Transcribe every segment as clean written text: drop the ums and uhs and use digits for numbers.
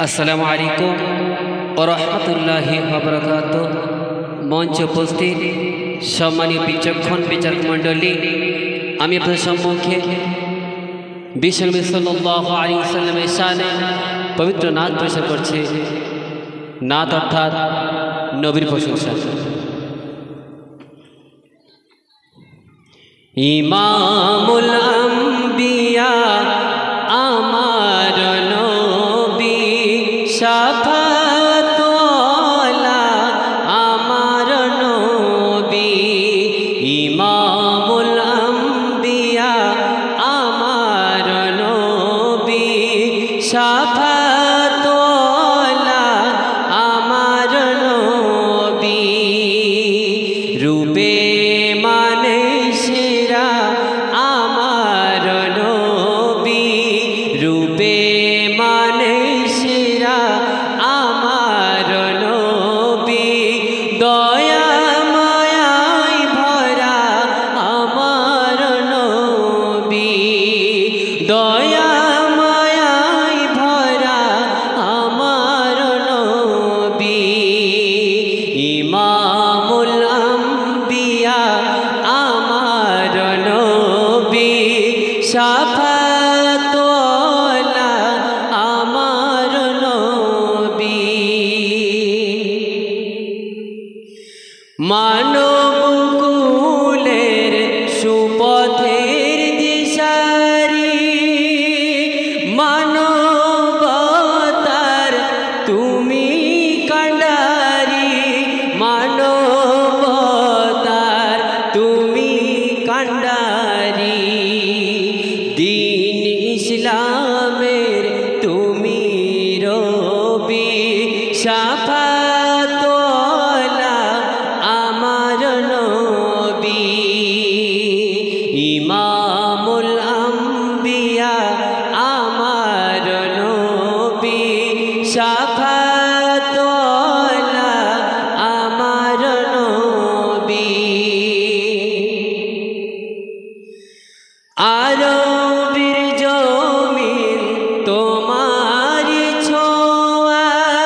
আসসালামু আলাইকুম ওয়া রাহমাতুল্লাহি ওয়া বারাকাতুহু। মঞ্চে উপস্থিত সম্মানীয় বিচক্ষণ বিচারক মণ্ডলী, আমি আপনাদের সম্মুখে বিশ্বনবী সাল্লাল্লাহু আলাইহি ওয়াসাল্লামের শানে পবিত্র নাত পেশ করছি। নাত অর্থাৎ নবীর প্রশংসা। ইমামুল আম্বিয়া আমার নবী, শাফাত ওয়ালা আমার নবী। ইমামুল আম্বিয়া আমার নবী, শাফাত ওয়ালা আমার নবী। রূপে মানে সেরা আমার নবী, রূপে মানে সেরা আমার নবী। দয়া মায়ায় ভরা আমার নবী, দয়া মায়ায় ভরা আমার নবী। ইমামুল আম্বিয়া আমার নবী, শাফাত ওয়ালা আমার নবী। মানবকুলের সুপথের দিশারি, মানবতার তুমি কান্ডারি, মানবতার তুমি কান্ডারি। দ্বীন ইসলামের তুমি রবি, শাফাত ওয়ালা আমার নবী। ইমামুল আম্বিয়া আমার নবী, শাফাত ওয়ালা আমার নবী। আরবের জমিন তোমারি ছোঁয়ায়,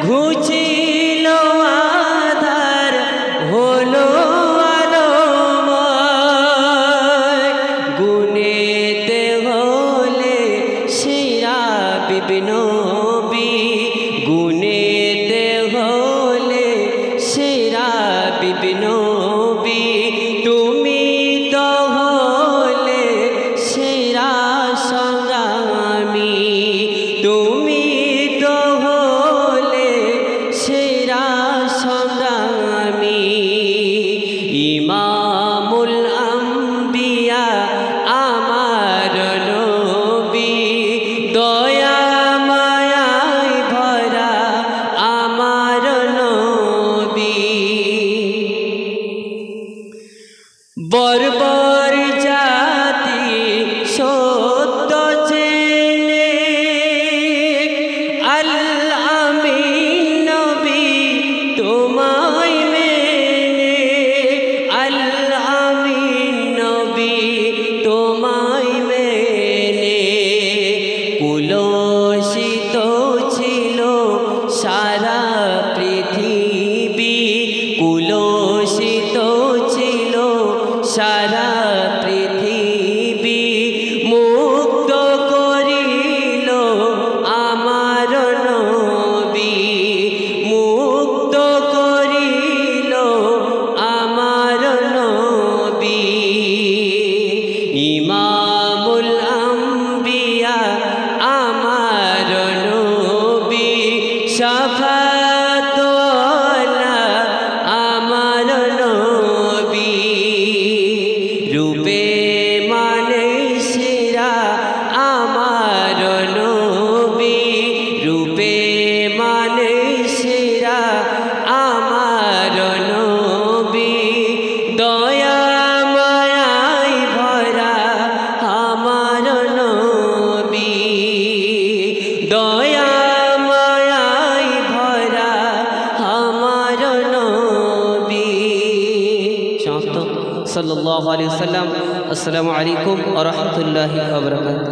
ঘুচিল আধার হলো আলোময়। গুনেতে হলে সেরা বিবি নবী, গুনেতে হলে সেরা বিবি নবী। তুমি তো হলে সেরা সংগ্রামী, তুমি তো হলে সেরা সংগ্রামী। ইমামুল আম্বিয়া আমার নবী, দয়া মায়ায় ভরা আমার নবী। বর্বর জাতি সত্য চেনে, আল আমিন নবী তোমায় মেনে, আল আমিন নবী তোমায় মেনে। কুলসিত ছিল সারা পৃথিবী, কুলসিত ছিল সারা পৃথিবী। মুক্ত করিল আমার নবী, মুক্ত করিল আমার নবী। ইমামুল আম্বিয়া আমার নবী, শাফাত ওয়ালা আমার নবী। রূপে মানে সেরা আমার নবী, রূপে মানে সেরা আমার নবী। দয়া মায়ায় ভরা আমার নবী, দয়া মায়ায় ভরা আমার নবী। সমাপ্ত। সাল্লাল্লাহু আলাইহি ওয়াসাল্লাম। আসসালামু আলাইকুম ওয়া রাহমাতুল্লাহি ওয়া বারাকাতুহু।